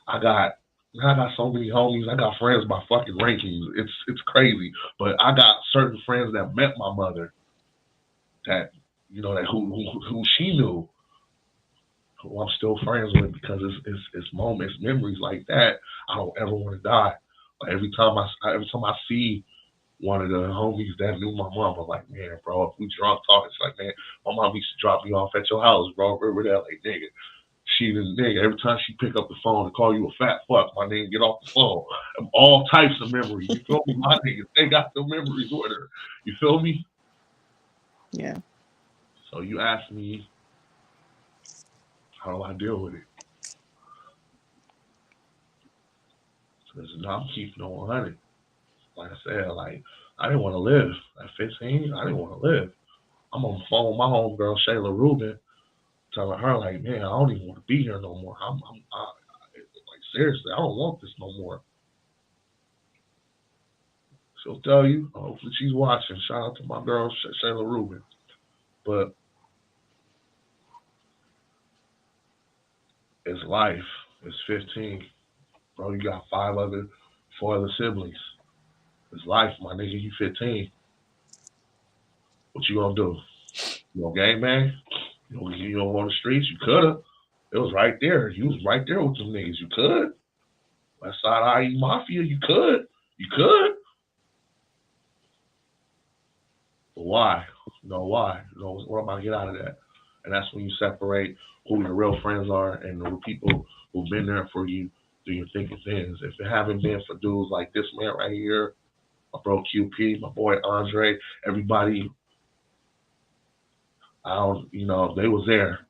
Speaker 1: I got I got so many homies. I got friends by fucking rankings. It's crazy. But I got certain friends that met my mother that that who she knew, who I'm still friends with because it's moments, memories like that. I don't ever want to die. Like every time I see one of the homies that knew my mama, like, man, bro, if we drunk talking, it's like, man, my mom used to drop me off at your house, bro. Remember that? Like, nigga. She the nigga. Every time she pick up the phone and call you a fat fuck, my nigga, get off the phone. All types of memories. You feel me? My niggas, they got the memories with her. You feel me?
Speaker 2: Yeah.
Speaker 1: So you ask me, how do I deal with it? Because I'm keeping on 100. Like I said, like, I didn't want to live. At 15, I didn't want to live. I'm on the phone with my homegirl, Shayla Rubin, telling her, like, man, I don't even want to be here no more. Like, seriously, I don't want this no more. She'll tell you. Hopefully she's watching. Shout out to my girl, Shayla Rubin. But it's life. It's 15. Bro, you got 4 other siblings. It's life, my nigga. You 15. What you gonna do? You gonna game man? You don't go on the streets? You coulda. It was right there. You was right there with them niggas. You could. West Side IE Mafia, you could. You could. But why? Why? What am I gonna get out of that? And that's when you separate who your real friends are and the people who've been there for you through your thick and thins. If it haven't been for dudes like this man right here, my bro QP, my boy Andre, everybody, I don't, they was there.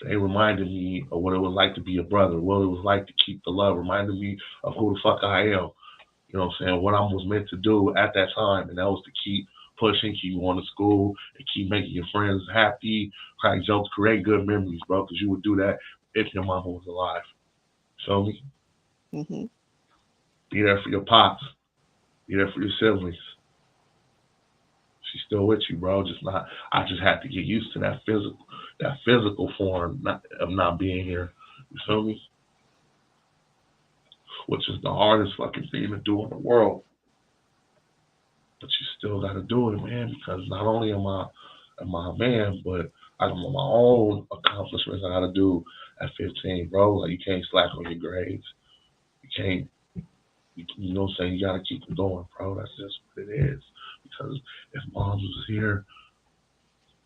Speaker 1: They reminded me of what it was like to be a brother, what it was like to keep the love, reminded me of who the fuck I am. You know what I'm saying? What I was meant to do at that time, and that was to keep pushing, keep going to school, and keep making your friends happy, crack jokes, create good memories, bro, because you would do that if your mama was alive. Feel me?
Speaker 2: Mm-hmm.
Speaker 1: Be there for your pops. Be there for your siblings. She's still with you, bro. Just not. I just had to get used to that physical form of not being here. You feel me? Which is the hardest fucking thing to do in the world. But you still got to do it, man, because not only am I a man, but I got my own accomplishments I got to do at 15, bro. Like, you can't slack on your grades. You can't, you know what I'm saying? You got to keep it going, bro. That's just what it is. Because if moms was here,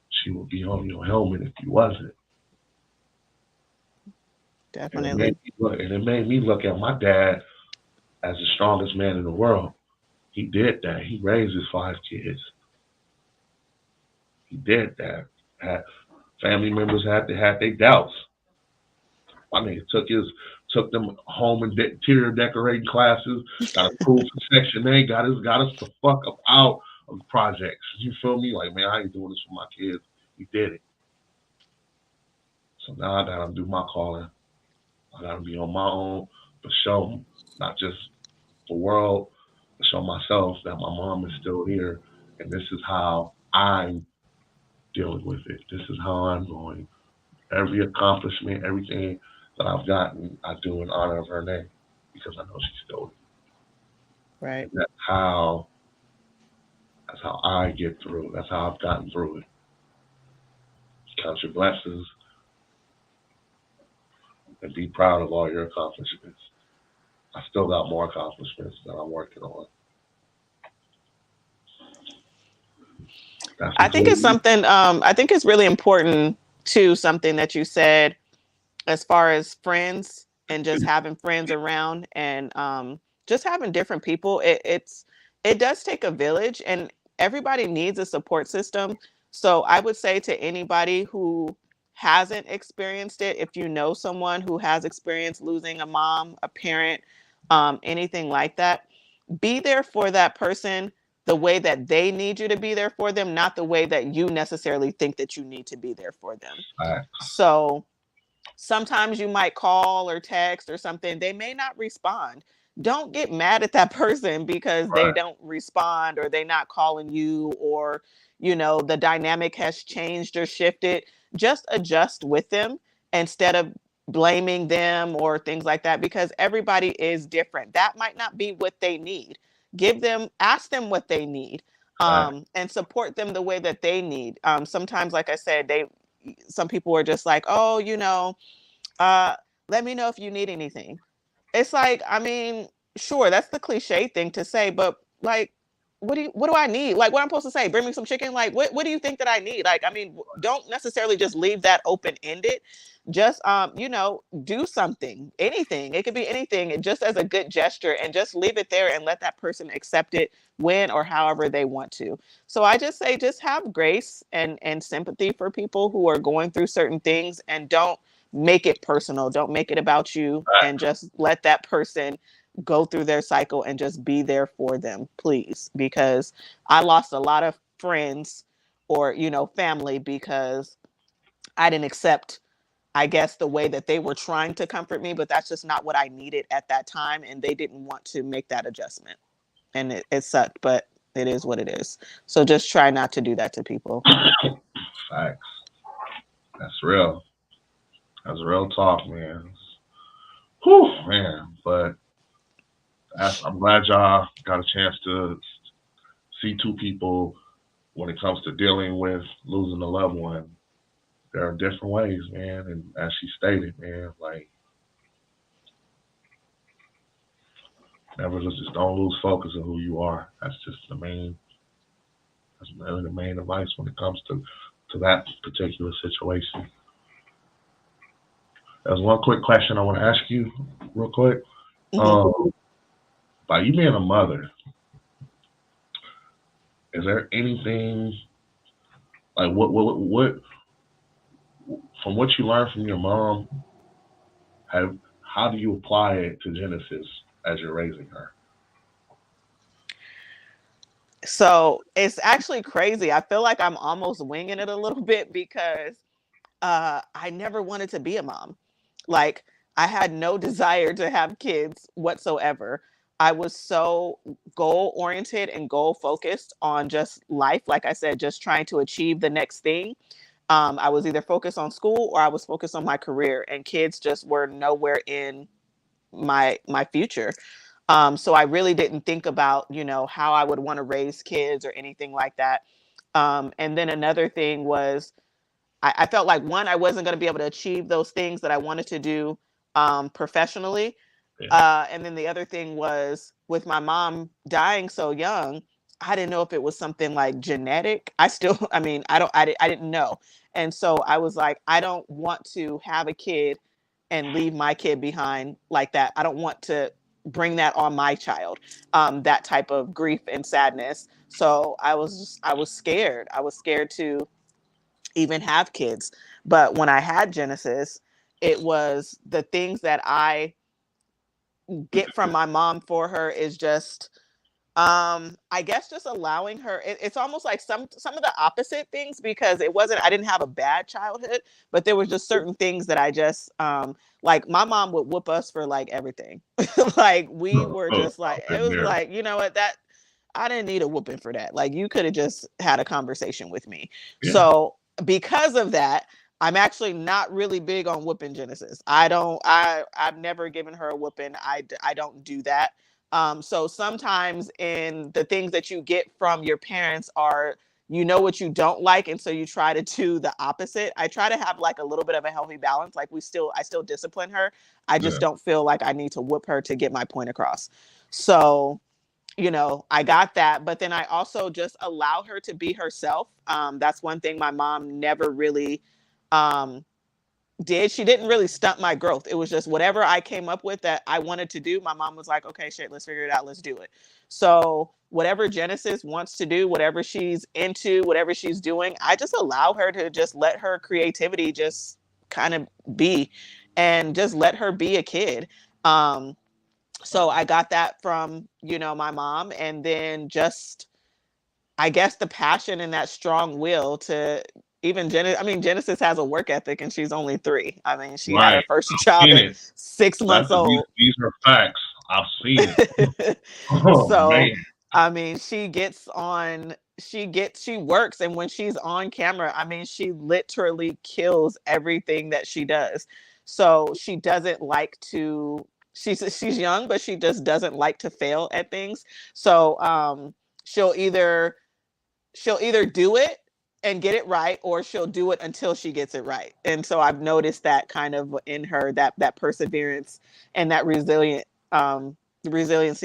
Speaker 1: she would be on your helmet if you wasn't. And it
Speaker 2: Definitely.
Speaker 1: made me look at my dad as the strongest man in the world. He did that. He raised his 5 kids. He did that. Had family members had their doubts. My nigga took them home and interior decorating classes, got approved for Section 8, got us the fuck up out of the projects. You feel me? Like, man, I ain't doing this for my kids. He did it. So now I gotta do my calling. I gotta be on my own for show, not just the world, to show myself that my mom is still here, and this is how I'm dealing with it. This is how I'm going. Every accomplishment, everything that I've gotten, I do in honor of her name because I know she's still here.
Speaker 2: Right.
Speaker 1: And that's how I get through. That's how I've gotten through it. Count your blessings and be proud of all your accomplishments. I still got more accomplishments that I'm working on. That's
Speaker 2: I think it's
Speaker 1: between
Speaker 2: something, I think it's really important to something that you said as far as friends and just having friends around and just having different people. It does take a village, and everybody needs a support system. So I would say to anybody who hasn't experienced it, if you know someone who has experienced losing a mom, a parent, anything like that, be there for that person the way that they need you to be there for them, not the way that you necessarily think that you need to be there for them.
Speaker 1: facts.
Speaker 2: So sometimes you might call or text or something, they may not respond. Don't get mad at that person because they
Speaker 1: Right,
Speaker 2: don't respond or they not calling you, or the dynamic has changed or shifted. Just adjust with them instead of blaming them or things like that, because everybody is different. That might not be what they need. Ask them what they need,
Speaker 1: facts.
Speaker 2: and support them the way that they need. Sometimes, like I said, some people are just like, oh, uh, let me know if you need anything. It's like, I mean, sure, that's the cliche thing to say, but like, what do I need? Like, what I'm supposed to say? Bring me some chicken? Like, what do you think that I need? Like, I mean, don't necessarily just leave that open ended. Just do something, anything. It could be anything, and just as a good gesture, and just leave it there and let that person accept it when or however they want to. So I just say, just have grace and sympathy for people who are going through certain things, and don't make it personal. Don't make it about you, and just let that person go through their cycle and just be there for them, please. Because I lost a lot of friends or, family because I didn't accept, I guess, the way that they were trying to comfort me, but that's just not what I needed at that time. And they didn't want to make that adjustment. And it sucked, but it is what it is. So just try not to do that to people.
Speaker 1: Facts. That's real. That's real talk, man. Whew, man. But I'm glad y'all got a chance to see two people when it comes to dealing with losing a loved one. There are different ways, man. And as she stated, man, like, never just don't lose focus of who you are. That's really the main advice when it comes to that particular situation. There's one quick question I want to ask you, real quick.
Speaker 2: Mhm.
Speaker 1: Um, by you being a mother, is there anything like what from what you learned from your mom? Have How do you apply it to Genesis as you're raising her?
Speaker 2: So it's actually crazy. I feel like I'm almost winging it a little bit because I never wanted to be a mom. Like, I had no desire to have kids whatsoever. I was so goal oriented and goal focused on just life. Like I said, just trying to achieve the next thing. I was either focused on school or I was focused on my career, and kids just were nowhere in my future. So I really didn't think about, how I would want to raise kids or anything like that. And then another thing was, I felt like, one, I wasn't going to be able to achieve those things that I wanted to do professionally.
Speaker 1: Yeah,
Speaker 2: And then the other thing was, with my mom dying so young, I didn't know if it was something like genetic. I still, I mean, I didn't know. And so I was like, I don't want to have a kid and leave my kid behind like that. I don't want to bring that on my child, that type of grief and sadness. So I was scared. I was scared to even have kids. But when I had Genesis, it was the things that I get from my mom for her is just I guess just allowing her it's almost like some of the opposite things because I didn't have a bad childhood, but there was just certain things that I just like my mom would whoop us for like everything. Like we were just like
Speaker 1: I've
Speaker 2: it
Speaker 1: been
Speaker 2: was
Speaker 1: there.
Speaker 2: like, you know what, that I didn't need a whooping for that. Like you could have just had a conversation with me.
Speaker 1: Yeah,
Speaker 2: So because of that, I'm actually not really big on whooping Genesis. I've never given her a whooping. I don't do that. So sometimes in the things that you get from your parents are you know what you don't like, and so you try to do the opposite. I try to have like a little bit of a healthy balance. Like I still discipline her. I just
Speaker 1: yeah,
Speaker 2: don't feel like I need to whoop her to get my point across. So I got that, but then I also just allow her to be herself. That's one thing my mom never really um, did. She didn't really stunt my growth. It was just whatever I came up with that I wanted to do. My mom was like, okay, shit, let's figure it out. Let's do it. So whatever Genesis wants to do, whatever she's into, whatever she's doing, I just allow her to just let her creativity just kind of be and just let her be a kid. So I got that from, my mom, and then just I guess the passion and that strong will to even Genesis has a work ethic and she's only 3. I mean, she had her
Speaker 1: right.
Speaker 2: first
Speaker 1: I've
Speaker 2: job
Speaker 1: seen
Speaker 2: at
Speaker 1: it.
Speaker 2: 6
Speaker 1: That's
Speaker 2: months old.
Speaker 1: these are facts. I've seen it. Oh
Speaker 2: So,
Speaker 1: man,
Speaker 2: I mean, she works, and when she's on camera, I mean, she literally kills everything that she does. So, she doesn't like to she's young, but she just doesn't like to fail at things. So, she'll either she'll either do it and get it right, or she'll do it until she gets it right. And so I've noticed that kind of in her, that perseverance and that resiliency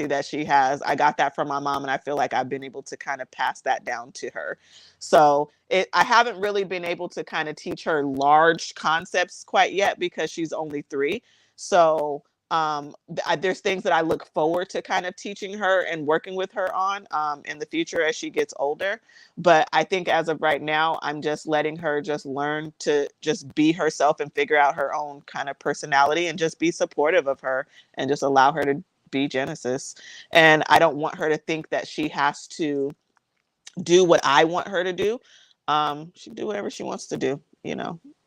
Speaker 2: that she has. I got that from my mom, and I feel like I've been able to kind of pass that down to her. So I haven't really been able to kind of teach her large concepts quite yet because she's only 3. So there's things that I look forward to kind of teaching her and working with her on in the future as she gets older. But I think as of right now, I'm just letting her just learn to just be herself and figure out her own kind of personality and just be supportive of her and just allow her to be Genesis. And I don't want her to think that she has to do what I want her to do. She can do whatever she wants to do,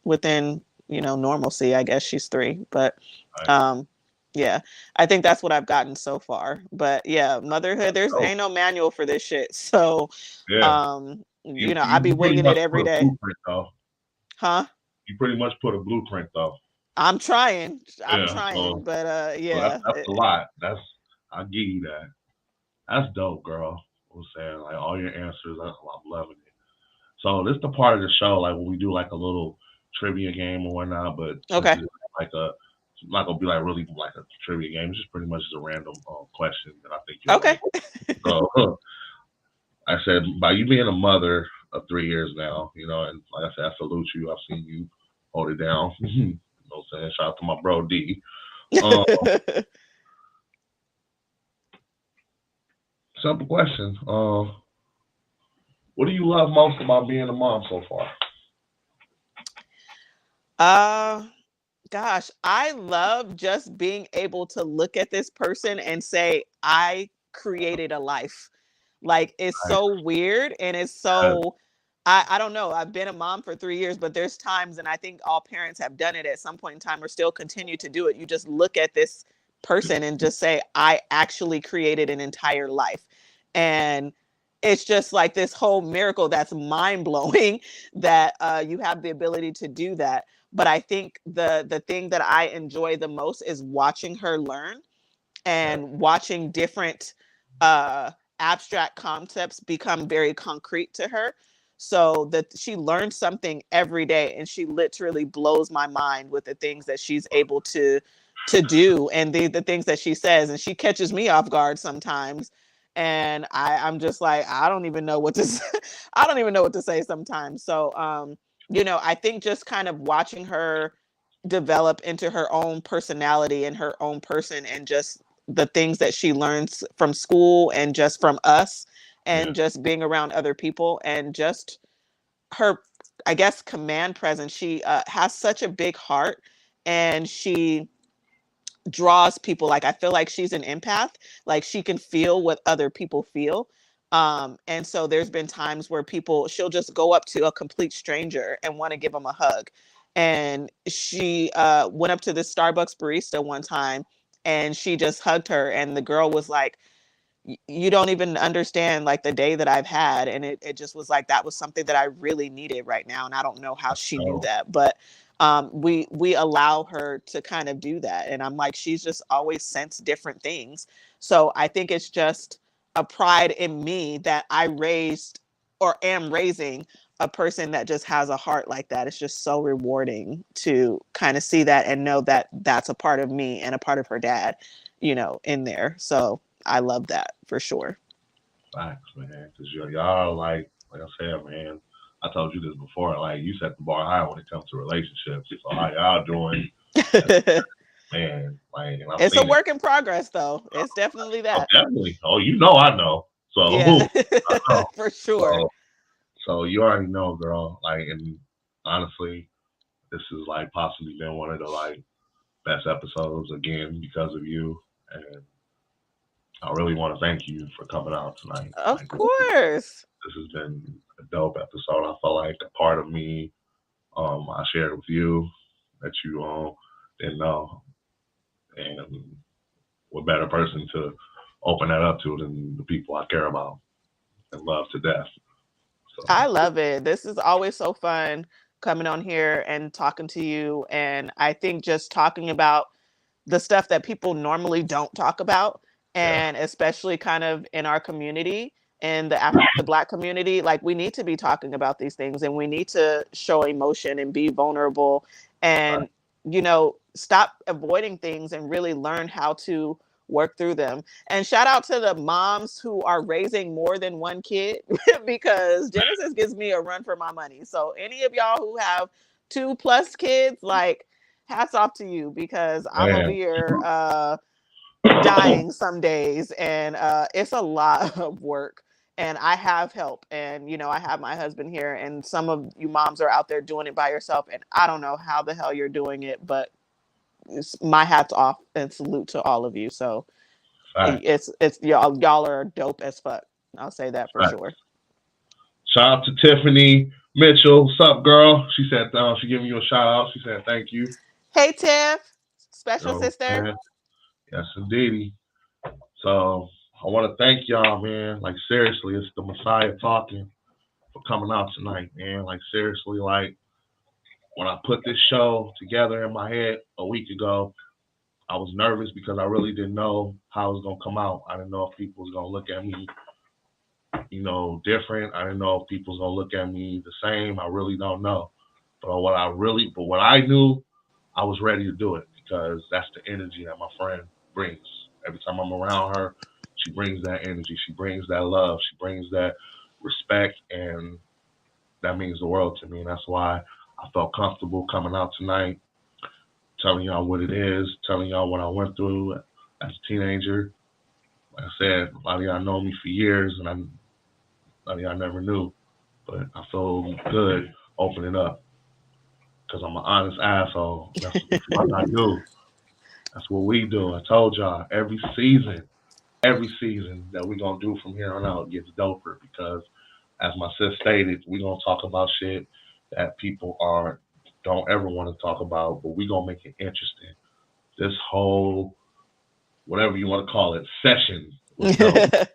Speaker 2: within, normalcy. I guess she's 3. But
Speaker 1: right.
Speaker 2: um yeah, I think that's what I've gotten so far. But yeah, motherhood, there's
Speaker 1: Oh
Speaker 2: ain't no manual for this shit. So
Speaker 1: yeah.
Speaker 2: I be
Speaker 1: You pretty
Speaker 2: winging
Speaker 1: much
Speaker 2: it
Speaker 1: put
Speaker 2: every
Speaker 1: a
Speaker 2: day.
Speaker 1: blueprint though.
Speaker 2: Huh?
Speaker 1: You pretty much put a blueprint though.
Speaker 2: I'm trying. I'm
Speaker 1: Yeah.
Speaker 2: trying, but
Speaker 1: So
Speaker 2: yeah.
Speaker 1: that's a lot. I give you that. That's dope, girl. I'm saying like all your answers. I'm loving it. So this is the part of the show like when we do like a little trivia game or whatnot. But since
Speaker 2: Okay.
Speaker 1: it's like it's not gonna be like really like a trivia game. It's just pretty much just a random question that I think you'll
Speaker 2: Okay.
Speaker 1: like. So I said, by you being a mother of 3 years now, and like I said, I salute you. I've seen you hold it down. You know what I'm saying? Shout out to my bro D. Um, Simple question. What do you love most about being a mom so far?
Speaker 2: uh Gosh, I love just being able to look at this person and say, I created a life. Like, it's
Speaker 1: Right.
Speaker 2: so weird. And it's
Speaker 1: Uh,
Speaker 2: so, I don't know. I've been a mom for 3 years, but there's times, and I think all parents have done it at some point in time or still continue to do it. You just look at this person and just say, I actually created an entire life. And it's just like this whole miracle that's mind blowing that you have the ability to do that. But I think the thing that I enjoy the most is watching her learn
Speaker 1: right.
Speaker 2: and watching different uh, abstract concepts become very concrete to her. So that she learns something every day, and she literally blows my mind with the things that she's able to do and the things that she says, and she catches me off guard sometimes. And I'm just like, I don't even know what to I don't even know what to say sometimes. So I think just kind of watching her develop into her own personality and her own person, and just the things that she learns from school and just from us
Speaker 1: Yeah.
Speaker 2: and just being around other people, and just her, I guess, command presence. She has such a big heart, and she draws people. Like, I feel like she's an empath. Like, she can feel what other people feel. And so there's been times where she'll just go up to a complete stranger and want to give them a hug. And she went up to this Starbucks barista one time and she just hugged her. And the girl was like, you don't even understand like the day that I've had. And it just was like, that was something that I really needed right now. And I don't know how she knew
Speaker 1: So,
Speaker 2: that, but we allow her to kind of do that. And I'm like, she's just always sensed different things. So I think it's just a pride in me that I raised or am raising a person that just has a heart like that. It's just so rewarding to kind of see that and know that that's a part of me and a part of her dad, in there. So I love that for sure.
Speaker 1: facts, man. Because y'all, like I said, man, I told you this before. Like, you set the bar high when it comes to relationships. So, how y'all doing, man? Like, and I've
Speaker 2: It's a
Speaker 1: seen it.
Speaker 2: work in progress, though. It's definitely
Speaker 1: Oh,
Speaker 2: that.
Speaker 1: definitely. Oh, you know, I know. So,
Speaker 2: Yeah,
Speaker 1: I know.
Speaker 2: for sure.
Speaker 1: So, so you already know, girl. Like, and honestly, this has like possibly been one of the like best episodes again because of you. And I really want to thank you for coming out tonight.
Speaker 2: Of
Speaker 1: Like, this
Speaker 2: course.
Speaker 1: has been a dope episode. I felt like a part of me, I shared with you that you didn't know, and what better person to open that up to than the people I care about and love to death. So,
Speaker 2: I love it. This is always so fun coming on here and talking to you. And I think just talking about the stuff that people normally don't talk about,
Speaker 1: yeah,
Speaker 2: and especially kind of in our community, in the Black community, like, we need to be talking about these things and we need to show emotion and be vulnerable
Speaker 1: right.
Speaker 2: and stop avoiding things and really learn how to work through them. And shout out to the moms who are raising more than one kid because Genesis gives me a run for my money. So any of y'all who have 2+ kids, like, hats off to you because I'm over
Speaker 1: Man,
Speaker 2: here dying some days, and it's a lot of work. And I have help, and I have my husband here, and some of you moms are out there doing it by yourself, and I don't know how the hell you're doing it, but it's my hats off and salute to all of you. So
Speaker 1: facts,
Speaker 2: it's y'all are dope as fuck. I'll say that for
Speaker 1: facts.
Speaker 2: sure.
Speaker 1: Shout out to Tiffany Mitchell. What's up, girl? She said she giving you a shout out. She said thank you.
Speaker 2: Hey Tiff,
Speaker 1: You
Speaker 2: special
Speaker 1: know what I'm
Speaker 2: sister.
Speaker 1: saying? Yes, indeedy. So I want to thank y'all, man. Like, seriously, it's the Messiah talking for coming out tonight, man. Like, seriously, like, when I put this show together in my head a week ago, I was nervous because I really didn't know how it was gonna come out. I didn't know if people was gonna look at me, different. I didn't know if people was gonna look at me the same. I really don't know. But what I knew, I was ready to do it because that's the energy that my friend brings. Every time I'm around her, she brings that energy. She brings that love. She brings that respect, and that means the world to me. And that's why I felt comfortable coming out tonight, telling y'all what it is, telling y'all what I went through as a teenager. Like I said, a lot of y'all know me for years, and a lot of y'all never knew. But I feel good opening up because I'm an honest asshole. That's what I do. That's what we do. I told y'all every season that we're gonna do from here on out gets doper because, as my sis stated, we're gonna talk about shit that people are don't ever want to talk about, but we gonna make it interesting. This whole whatever you want to call it session was dope. The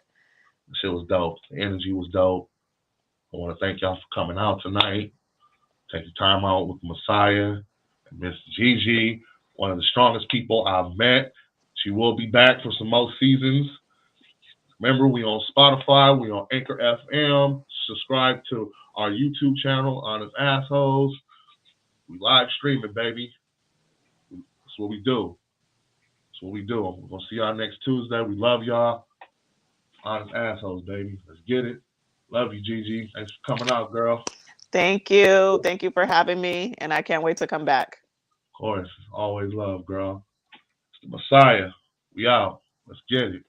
Speaker 1: shit was dope. The energy was dope. I want to thank y'all for coming out tonight. Take the time out with Messiah and Miss Gigi, one of the strongest people I've met. She will be back for some more seasons. Remember, we on Spotify, we on Anchor FM. Subscribe to our YouTube channel, Honest Assholes. We live streaming, baby. That's what we do. That's what we do. We're gonna see y'all next Tuesday. We love y'all. Honest Assholes, baby. Let's get it. Love you, Gigi. Thanks for coming out, girl.
Speaker 2: Thank you. Thank you for having me, and I can't wait to come back.
Speaker 1: Of course, always love, girl. It's the Messiah. We out. Let's get it.